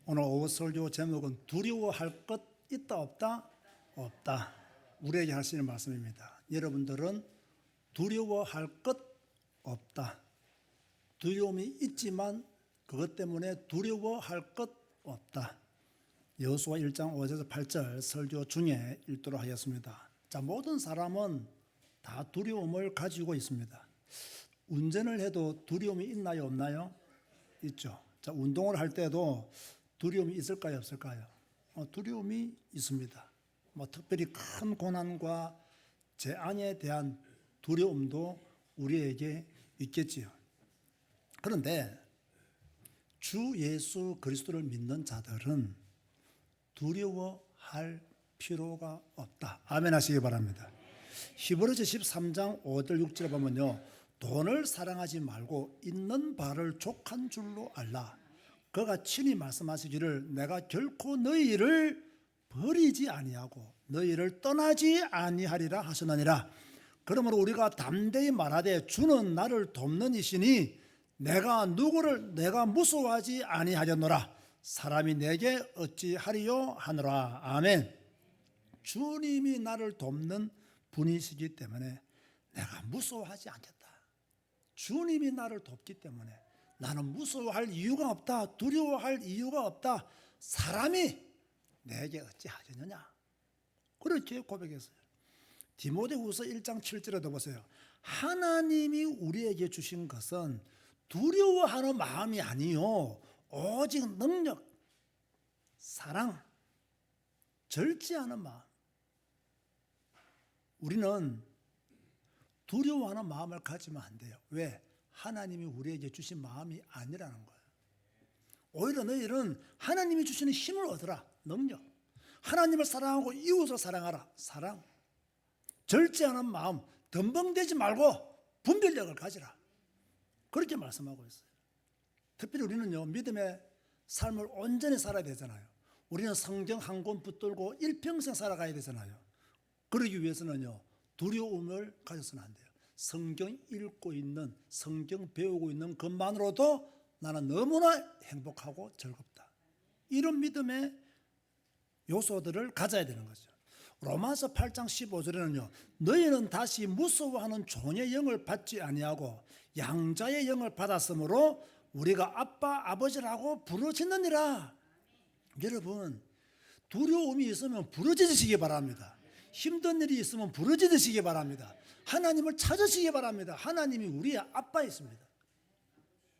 오늘 오후 설교 제목은 두려워할 것 있다 없다? 없다. 우리에게 할 수 있는 말씀입니다. 여러분들은 두려워할 것 없다. 두려움이 있지만 그것 때문에 두려워할 것 없다. 여호수아 1장 5절에서 8절 설교 중에 읽도록 하겠습니다. 자, 모든 사람은 다 두려움을 가지고 있습니다. 운전을 해도 두려움이 있나요, 없나요? 있죠. 자, 운동을 할 때도 두려움이 있을까요, 없을까요? 두려움이 있습니다. 특별히 큰 고난과 재앙에 대한 두려움도 우리에게 있겠지요. 그런데 주 예수 그리스도를 믿는 자들은 두려워할 필요가 없다. 아멘 하시기 바랍니다. 히브리서 13장 5절 6절에 보면요, 돈을 사랑하지 말고 있는 바를 족한 줄로 알라. 그가 친히 말씀하시기를 내가 결코 너희를 버리지 아니하고 너희를 떠나지 아니하리라 하셨느니라. 그러므로 우리가 담대히 말하되 주는 나를 돕는 이시니 내가 누구를 내가 무서워하지 아니하려노라. 사람이 내게 어찌하리요 하노라. 아멘. 주님이 나를 돕는 분이시기 때문에 내가 무서워하지 않겠다. 주님이 나를 돕기 때문에 나는 무서워할 이유가 없다. 두려워할 이유가 없다. 사람이 내게 어찌하겠느냐. 그렇게 고백했어요. 디모데후서 1장 7절에도 보세요. 하나님이 우리에게 주신 것은 두려워하는 마음이 아니요 오직 능력, 사랑, 절제하는 마음. 우리는 두려워하는 마음을 가지면 안 돼요. 왜? 하나님이 우리에게 주신 마음이 아니라는 거예요. 오히려 너희는 하나님이 주시는 힘을 얻으라. 능력. 하나님을 사랑하고 이웃을 사랑하라. 사랑. 절제하는 마음. 덤벙대지 말고 분별력을 가지라. 그렇게 말씀하고 있어요. 특별히 우리는요, 믿음의 삶을 온전히 살아야 되잖아요. 우리는 성경 한 권 붙들고 일평생 살아가야 되잖아요. 그러기 위해서는요, 두려움을 가져서는 안 돼요. 성경 읽고 있는, 성경 배우고 있는 것만으로도 나는 너무나 행복하고 즐겁다. 이런 믿음의 요소들을 가져야 되는 거죠. 로마서 8장 15절에는요, 너희는 다시 무서워하는 종의 영을 받지 아니하고 양자의 영을 받았으므로 우리가 아빠 아버지라고 부르짖느니라. 여러분, 두려움이 있으면 부르짖으시기 바랍니다. 힘든 일이 있으면 부르짖으시기 바랍니다. 하나님을 찾으시기 바랍니다. 하나님이 우리의 아빠이십니다.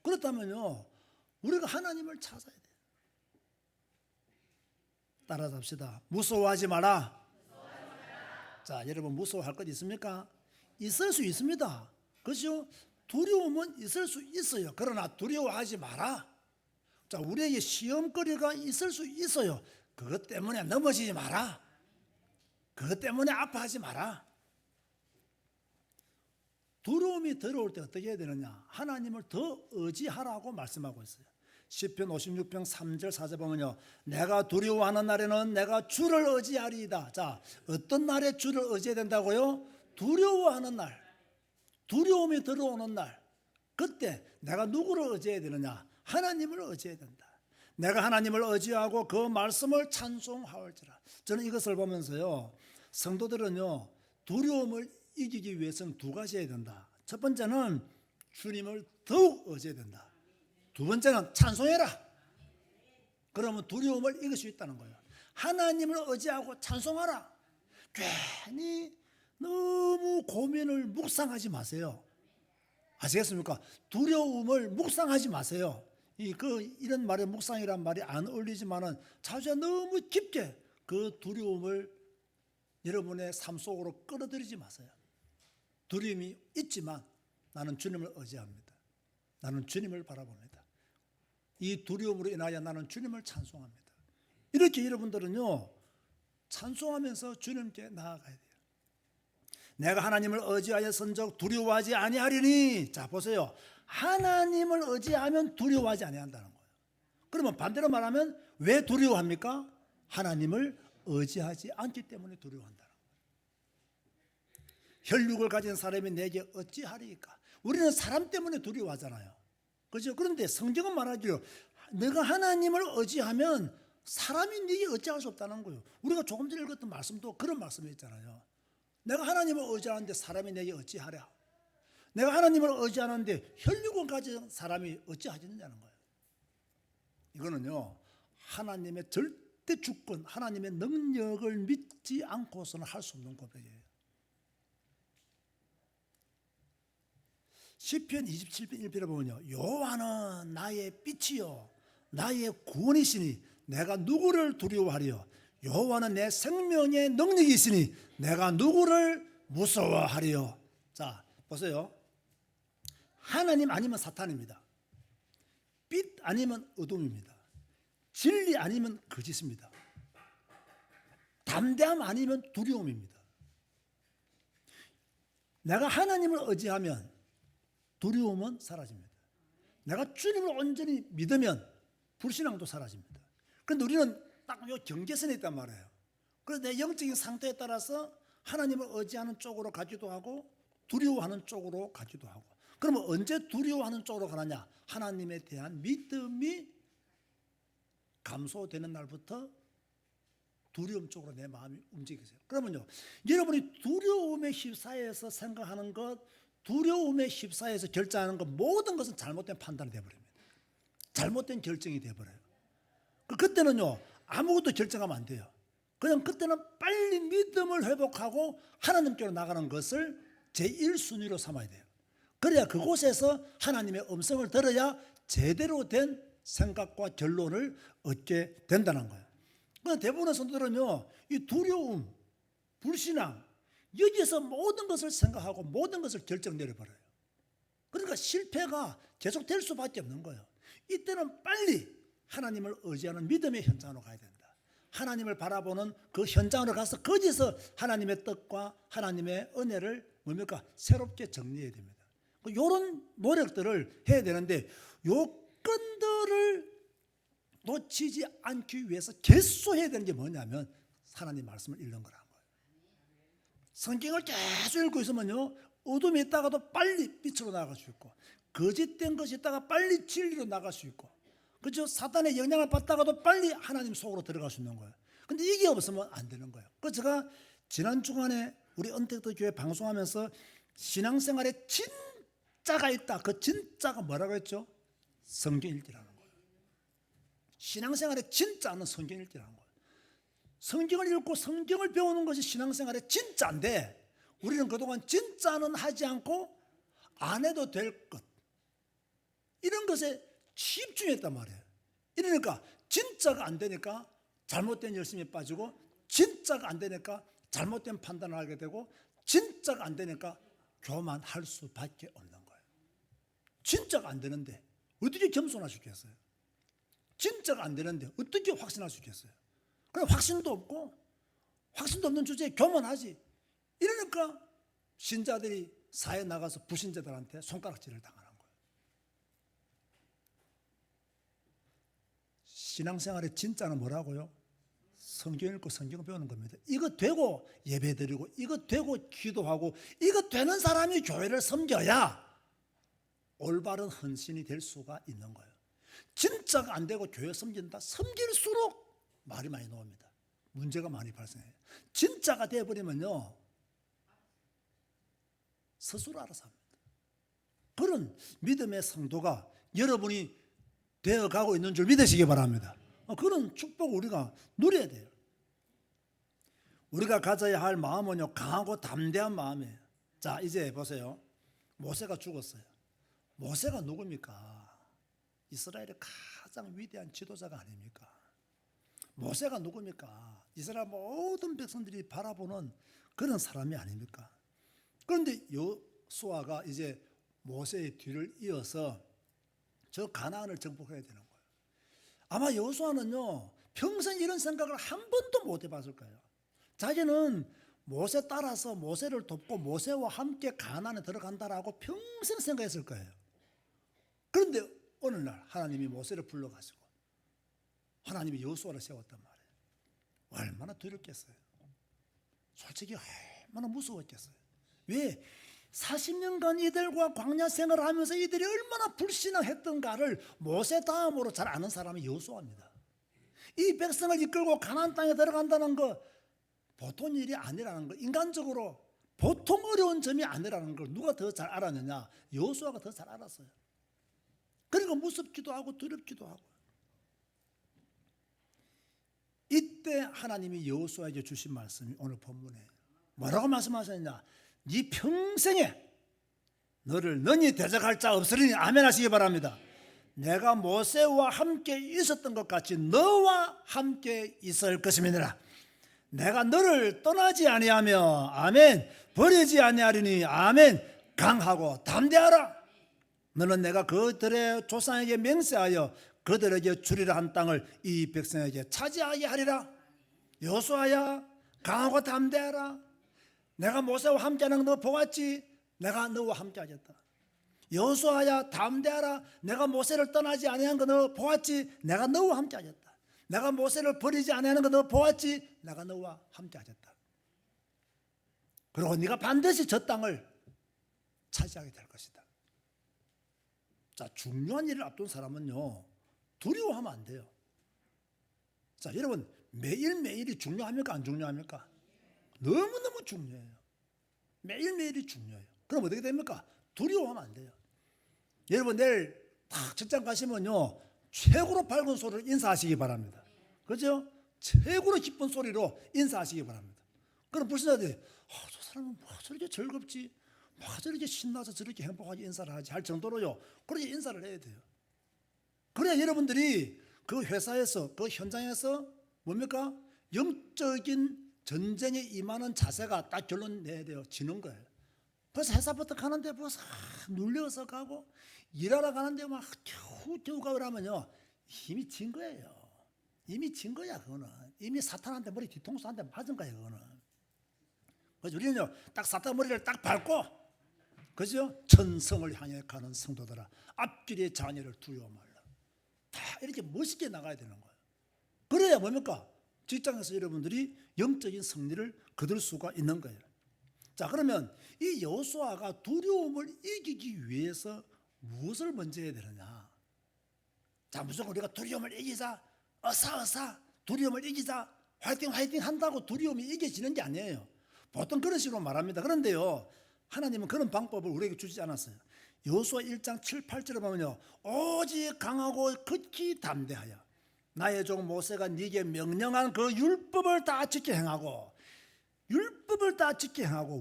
그렇다면요, 우리가 하나님을 찾아야 돼요. 따라서 합시다. 무서워하지 마라. 자, 여러분, 무서워할 것 있습니까? 있을 수 있습니다. 그렇죠? 두려움은 있을 수 있어요. 그러나 두려워하지 마라. 자, 우리에게 시험거리가 있을 수 있어요. 그것 때문에 넘어지지 마라. 그것 때문에 아파하지 마라. 두려움이 들어올 때 어떻게 해야 되느냐? 하나님을 더 의지하라고 말씀하고 있어요. 시편 56편 3절 4절 보면요, 내가 두려워하는 날에는 내가 주를 의지하리이다. 자, 어떤 날에 주를 의지해야 된다고요? 두려워하는 날, 두려움이 들어오는 날, 그때 내가 누구를 의지해야 되느냐? 하나님을 의지해야 된다. 내가 하나님을 의지하고 그 말씀을 찬송하올지라. 저는 이것을 보면서요, 성도들은요, 두려움을 이기기 위해서는 두 가지 해야 된다. 첫 번째는 주님을 더욱 의지해야 된다. 두 번째는 찬송해라. 그러면 두려움을 이길 수 있다는 거예요. 하나님을 의지하고 찬송하라. 괜히 너무 고민을 묵상하지 마세요. 아시겠습니까? 두려움을 묵상하지 마세요. 이런 말에 묵상이란 말이 안 어울리지만은 자주 너무 깊게 그 두려움을 여러분의 삶 속으로 끌어들이지 마세요. 두려움이 있지만 나는 주님을 의지합니다. 나는 주님을 바라봅니다. 이 두려움으로 인하여 나는 주님을 찬송합니다. 이렇게 여러분들은요, 찬송하면서 주님께 나아가야 돼요. 내가 하나님을 의지하였은즉 두려워하지 아니하리니. 자, 보세요. 하나님을 의지하면 두려워하지 아니한다는 거예요. 그러면 반대로 말하면 왜 두려워합니까? 하나님을 의지하지 않기 때문에 두려워한다는 거예요. 혈육을 가진 사람이 내게 어찌하리까? 우리는 사람 때문에 두려워하잖아요. 그렇죠? 그런데 성경은 말하기로 내가 하나님을 의지하면 사람이 네게 어찌할 수 없다는 거예요. 우리가 조금 전에 읽었던 말씀도 그런 말씀이 있잖아요. 내가 하나님을 의지하는데 사람이 내게 어찌하랴. 내가 하나님을 의지하는데 혈육을 가진 사람이 어찌하겠느냐는 거예요. 이거는요, 하나님의 절대 주권, 하나님의 능력을 믿지 않고서는 할 수 없는 고백이에요. 시편 27편 1편에 보면요, 여호와는 나의 빛이요 나의 구원이시니 내가 누구를 두려워하리요. 여호와는 내 생명의 능력이 있으니 내가 누구를 무서워하리요. 자, 보세요. 하나님 아니면 사탄입니다. 빛 아니면 어둠입니다. 진리 아니면 거짓입니다. 담대함 아니면 두려움입니다. 내가 하나님을 의지하면 두려움은 사라집니다. 내가 주님을 온전히 믿으면 불신앙도 사라집니다. 그런데 우리는 딱 요 경계선에 있단 말이에요. 그래서 내 영적인 상태에 따라서 하나님을 의지하는 쪽으로 가기도 하고 두려워하는 쪽으로 가기도 하고. 그러면 언제 두려워하는 쪽으로 가느냐? 하나님에 대한 믿음이 감소되는 날부터 두려움 쪽으로 내 마음이 움직이세요. 그러면요, 여러분이 두려움에 휩싸여서 생각하는 것, 두려움에 휩싸여서 결정하는 것, 모든 것은 잘못된 판단이 되어버립니다. 잘못된 결정이 되어버려요. 그때는요, 아무것도 결정하면 안 돼요. 그냥 그때는 빨리 믿음을 회복하고 하나님께로 나가는 것을 제1순위로 삼아야 돼요. 그래야 그곳에서 하나님의 음성을 들어야 제대로 된 생각과 결론을 얻게 된다는 거예요. 그런데 대부분의 성도들은요, 이 두려움, 불신앙, 여기에서 모든 것을 생각하고 모든 것을 결정 내려버려요. 그러니까 실패가 계속될 수밖에 없는 거예요. 이때는 빨리 하나님을 의지하는 믿음의 현장으로 가야 된다. 하나님을 바라보는 그 현장으로 가서 거기서 하나님의 뜻과 하나님의 은혜를 뭡니까? 새롭게 정리해야 됩니다. 이런 노력들을 해야 되는데 요 끈들을 놓치지 않기 위해서 계속 해야 되는 게 뭐냐면 하나님 말씀을 읽는 거라는 거예요. 성경을 계속 읽고 있으면요, 어둠이 있다가도 빨리 빛으로 나갈 수 있고, 거짓된 것이 있다가 빨리 진리로 나갈 수 있고, 그렇죠? 사탄의 영향을 받다가도 빨리 하나님 속으로 들어갈 수 있는 거예요. 근데 이게 없으면 안 되는 거예요. 그래서 제가 지난 주간에 우리 언택트 교회 방송하면서 신앙생활에 진짜가 있다. 그 진짜가 뭐라고 했죠? 성경 읽기라는 거예요. 신앙생활에 진짜는 성경 읽기라는 거예요. 성경을 읽고 성경을 배우는 것이 신앙생활의 진짜인데, 우리는 그동안 진짜는 하지 않고 안 해도 될 것, 이런 것에 집중했단 말이에요. 이러니까 진짜가 안 되니까 잘못된 열심에 빠지고, 진짜가 안 되니까 잘못된 판단을 하게 되고, 진짜가 안 되니까 교만할 수밖에 없는 거예요. 진짜가 안 되는데 어떻게 겸손할 수 있겠어요? 진짜가 안 되는데 어떻게 확신할 수 있겠어요? 그냥 확신도 없고, 확신도 없는 주제에 교만하지. 이러니까 신자들이 사회 나가서 불신자들한테 손가락질을 당하는 거예요. 신앙생활의 진짜는 뭐라고요? 성경 읽고 성경 배우는 겁니다. 이거 되고 예배드리고, 이거 되고 기도하고, 이거 되는 사람이 교회를 섬겨야 올바른 헌신이 될 수가 있는 거예요. 진짜가 안 되고 교회 섬긴다? 섬길수록 말이 많이 나옵니다. 문제가 많이 발생해요. 진짜가 되어버리면요, 스스로 알아서 합니다. 그런 믿음의 성도가 여러분이 되어가고 있는 줄 믿으시기 바랍니다. 그런 축복을 우리가 누려야 돼요. 우리가 가져야 할 마음은요, 강하고 담대한 마음이에요. 자, 이제 보세요. 모세가 죽었어요. 모세가 누굽니까? 이스라엘의 가장 위대한 지도자가 아닙니까? 모세가 누굽니까? 이스라엘 모든 백성들이 바라보는 그런 사람이 아닙니까? 그런데 여호수아가 이제 모세의 뒤를 이어서 저 가나안을 정복해야 되는 거예요. 아마 여호수아는요, 평생 이런 생각을 한 번도 못 해봤을 거예요. 자기는 모세 따라서 모세를 돕고 모세와 함께 가나안에 들어간다라고 평생 생각했을 거예요. 그런데 어느 날 하나님이 모세를 불러가지고 하나님이 여호수아를 세웠단 말이에요. 얼마나 두렵겠어요. 솔직히 얼마나 무서웠겠어요. 왜? 40년간 이들과 광야 생활을 하면서 이들이 얼마나 불신앙했던가를 모세 다음으로 잘 아는 사람이 여호수아입니다. 이 백성을 이끌고 가나안 땅에 들어간다는 거 보통 일이 아니라는 거, 인간적으로 보통 어려운 점이 아니라는 걸 누가 더 잘 알았느냐? 여호수아가 더 잘 알았어요. 그러니까 무섭기도 하고 두렵기도 하고. 이때 하나님이 여호수아에게 주신 말씀이 오늘 본문에 뭐라고 말씀하셨느냐? 네 평생에 너를 능히 대적할 자 없으리니 아멘 하시기 바랍니다. 내가 모세와 함께 있었던 것 같이 너와 함께 있을 것임이니라. 내가 너를 떠나지 아니하며 아멘 버리지 아니하리니 아멘 강하고 담대하라. 너는 내가 그들의 조상에게 맹세하여 그들에게 주리라 한 땅을 이 백성에게 차지하게 하리라. 여호수아야 강하고 담대하라. 내가 모세와 함께하는 거 너 보았지? 내가 너와 함께하겠다. 여호수아야 담대하라. 내가 모세를 떠나지 아니한 거 너 보았지? 내가 너와 함께하겠다. 내가 모세를 버리지 아니하는 거 너 보았지? 내가 너와 함께하겠다. 그리고 네가 반드시 저 땅을 차지하게 될 것이다. 자, 중요한 일을 앞둔 사람은요 두려워하면 안 돼요. 자, 여러분 매일매일이 중요합니까? 안 중요합니까? 너무너무 중요해요. 매일매일이 중요해요. 그럼 어떻게 됩니까? 두려워하면 안 돼요. 여러분 내일 딱 직장 가시면요 최고로 밝은 소리로 인사하시기 바랍니다. 그렇죠? 최고로 기쁜 소리로 인사하시기 바랍니다. 그럼 불신자들이 저 사람은 뭐 저렇게 즐겁지? 뭐 저렇게 신나서 저렇게 행복하게 인사를 하지? 할 정도로요 그렇게 인사를 해야 돼요. 그래야 여러분들이 그 회사에서 그 현장에서 뭡니까? 영적인 전쟁에 임하는 자세가 딱 결론 내야 돼요. 지는 거예요. 그래서 회사부터 가는데 벌써 눌려서 가고 일하러 가는데 막 겨우 가고 그러면요 이미 진 거예요. 이미 진 거야. 그거는 이미 사탄한테 머리 뒤통수 한 대 맞은 거예요. 그거는. 그래서 우리는요 딱 사탄 머리를 딱 밟고 그죠? 천성을 향해 가는 성도들아 앞길의 자녀를 두려워 말라. 다 이렇게 멋있게 나가야 되는 거예요. 그래야 뭡니까? 직장에서 여러분들이 영적인 승리를 거둘 수가 있는 거예요. 자, 그러면 이 여호수아가 두려움을 이기기 위해서 무엇을 먼저 해야 되느냐? 자, 무조건 우리가 두려움을 이기자, 어사 두려움을 이기자, 화이팅 한다고 두려움이 이겨지는 게 아니에요. 보통 그런 식으로 말합니다. 그런데요 하나님은 그런 방법을 우리에게 주지 않았어요. 여호수아 1장 7, 8절에 보면요 오직 강하고 극히 담대하여 나의 종 모세가 네게 명령한 그 율법을 다 지켜 행하고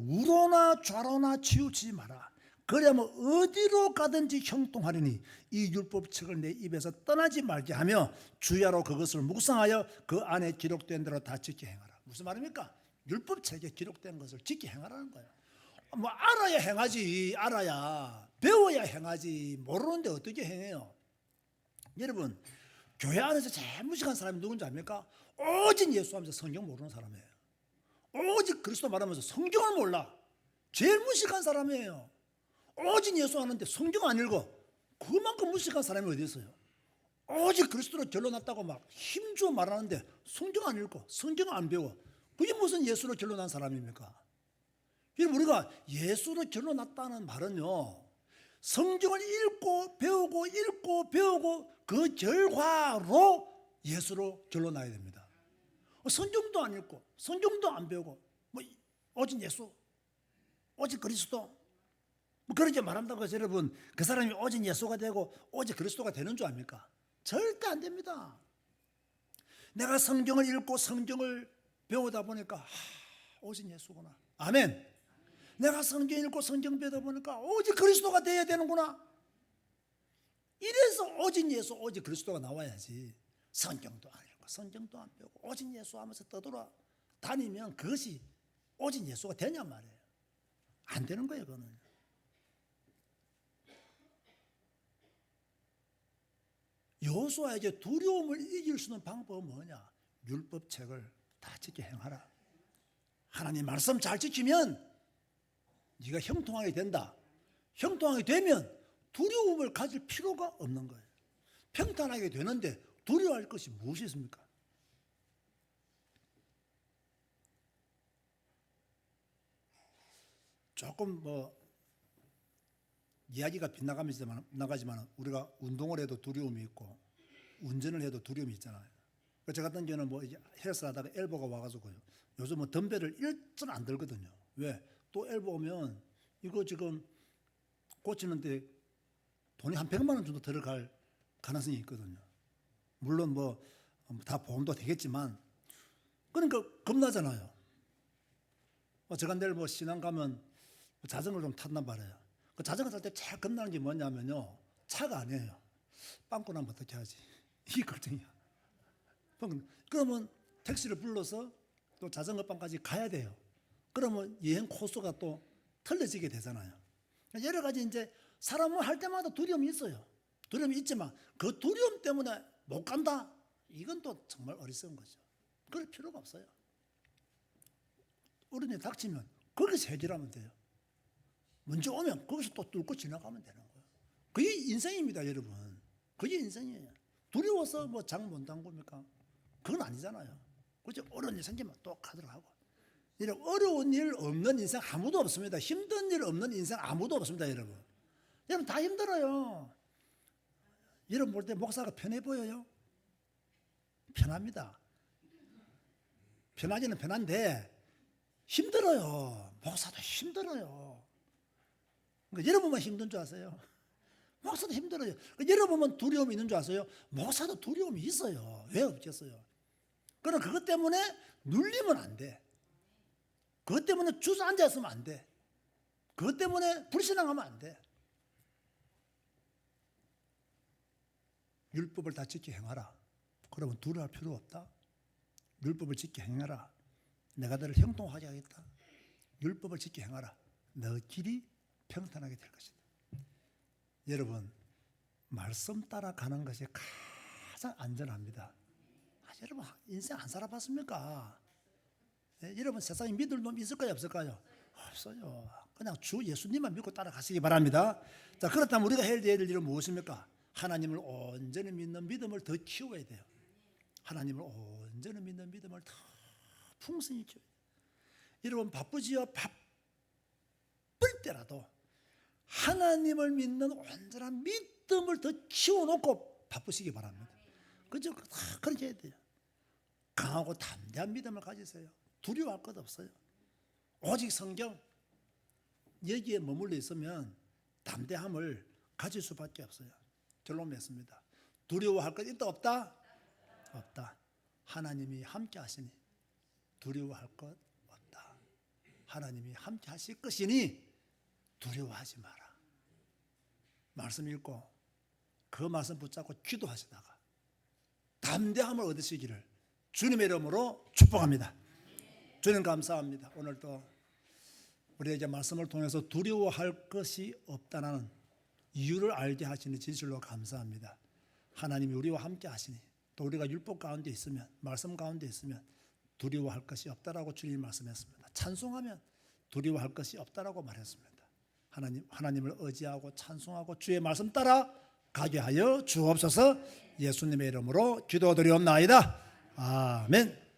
우로나 좌로나 치우치지 마라. 그러면 어디로 가든지 형통하리니 이 율법책을 내 입에서 떠나지 말게 하며 주야로 그것을 묵상하여 그 안에 기록된 대로 다 지켜 행하라. 무슨 말입니까? 율법책에 기록된 것을 지켜 행하라는 거예요. 뭐 알아야 행하지. 알아야 배워야 행하지. 모르는데 어떻게 행해요? 여러분 교회 안에서 제일 무식한 사람이 누군지 압니까? 오직 예수하면서 성경 모르는 사람이에요. 오직 그리스도 말하면서 성경을 몰라. 제일 무식한 사람이에요. 오직 예수하는데 성경 안 읽어. 그만큼 무식한 사람이 어디 있어요? 오직 그리스도로 결론났다고 막 힘주어 말하는데 성경 안 읽고 성경 안 배워. 그게 무슨 예수로 결론난 사람입니까? 우리가 예수로 결론났다는 말은요 성경을 읽고 배우고 그 결과로 예수로 결론나야 됩니다. 성경도 안 읽고 성경도 안 배우고 뭐 오직 예수, 오직 그리스도 뭐 그렇게 말한다고 해서 여러분 그 사람이 오직 예수가 되고 오직 그리스도가 되는 줄 압니까? 절대 안 됩니다. 내가 성경을 읽고 성경을 배우다 보니까 오직 예수구나. 아멘. 내가 성경 읽고 성경 배우다 보니까 오직 그리스도가 되어야 되는구나. 이래서 오직 예수, 오직 그리스도가 나와야지. 성경도 안 읽고 성경도 안 배우고 오직 예수 하면서 떠돌아 다니면 그것이 오직 예수가 되냔 말이에요. 안 되는 거예요. 그거는. 여호수아에게 두려움을 이길 수 있는 방법은 뭐냐? 율법책을 다 지켜 행하라. 하나님 말씀 잘 지키면 네가 형통하게 된다. 형통하게 되면 두려움을 가질 필요가 없는 거예요. 평탄하게 되는데 두려워할 것이 무엇이 있습니까? 조금 이야기가 빗나가지만 우리가 운동을 해도 두려움이 있고 운전을 해도 두려움이 있잖아요. 저 같은 경우는 뭐 헬스 하다가 엘보가 와가지고요. 요즘은 덤벨을 일절 안 들거든요. 왜? 또 엘보 오면 이거 지금 고치는데 돈이 한 100만 원 정도 들어갈 가능성이 있거든요. 물론 뭐 다 보험도 되겠지만 그러니까 겁나잖아요. 제가 내일 뭐 신앙 가면 자전거를 좀 탔단 말이에요. 그 자전거 탈 때 제일 겁나는 게 뭐냐면요. 차가 아니에요. 빵꾸 나면 어떻게 하지? 이게 걱정이야. 그러면 택시를 불러서 또 자전거 빵까지 가야 돼요. 그러면 여행 코스가 또 틀려지게 되잖아요. 여러 가지 이제 사람은 할 때마다 두려움이 있어요. 두려움이 있지만 그 두려움 때문에 못 간다? 이건 또 정말 어리석은 거죠. 그럴 필요가 없어요. 어른이 닥치면 거기서 해결하면 돼요. 먼저 오면 거기서 또 뚫고 지나가면 되는 거예요. 그게 인생입니다, 여러분. 그게 인생이에요. 두려워서 뭐 장 못 담굽니까? 그건 아니잖아요. 그죠? 어려운 일 생기면 또 가도록 하고. 이런 어려운 일 없는 인생 아무도 없습니다. 힘든 일 없는 인생 아무도 없습니다, 여러분. 여러분 다 힘들어요. 여러분 볼 때 목사가 편해 보여요? 편합니다. 편하기는 편한데 힘들어요. 목사도 힘들어요. 그러니까 여러분만 힘든 줄 아세요? 목사도 힘들어요. 그러니까 여러분만 두려움이 있는 줄 아세요? 목사도 두려움이 있어요. 왜 없겠어요? 그러나 그것 때문에 눌리면 안 돼. 그것 때문에 주저앉아 있으면 안 돼. 그것 때문에 불신앙하면 안 돼. 율법을 다 지켜 행하라. 그러면 두려워할 필요 없다. 율법을 지켜 행하라. 내가 너를 형통하게 하겠다. 율법을 지켜 행하라. 너 길이 평탄하게 될 것이다. 여러분, 말씀 따라가는 것이 가장 안전합니다. 여러분 인생 안 살아봤습니까? 여러분 세상에 믿을 놈 있을까요, 없을까요? 없어요. 그냥 주 예수님만 믿고 따라가시기 바랍니다. 자, 그렇다면 우리가 해야 될 일은 무엇입니까? 하나님을 온전히 믿는 믿음을 더 키워야 돼요. 하나님을 온전히 믿는 믿음을 더 풍성히 키워야 돼요. 여러분 바쁘지요? 바쁠 때라도 하나님을 믿는 온전한 믿음을 더 키워놓고 바쁘시기 바랍니다. 그죠? 그렇게 해야 돼요. 강하고 담대한 믿음을 가지세요. 두려워할 것 없어요. 오직 성경 여기에 머물러 있으면 담대함을 가질 수밖에 없어요. 결론 맺습니다. 두려워할 것 있다 없다? 없다. 하나님이 함께 하시니 두려워할 것 없다. 하나님이 함께 하실 것이니 두려워하지 마라. 말씀 읽고 그 말씀 붙잡고 기도하시다가 담대함을 얻으시기를 주님의 이름으로 축복합니다. 주님 감사합니다. 오늘도 우리에게 말씀을 통해서 두려워할 것이 없다는 이유를 알게 하시는 진실로 감사합니다. 하나님이 우리와 함께 하시니 또 우리가 율법 가운데 있으면 말씀 가운데 있으면 두려워할 것이 없다라고 주님이 말씀했습니다. 찬송하면 두려워할 것이 없다라고 말했습니다. 하나님을 의지하고 찬송하고 주의 말씀 따라 가게 하여 주옵소서. 예수님의 이름으로 기도드리옵나이다. 아멘.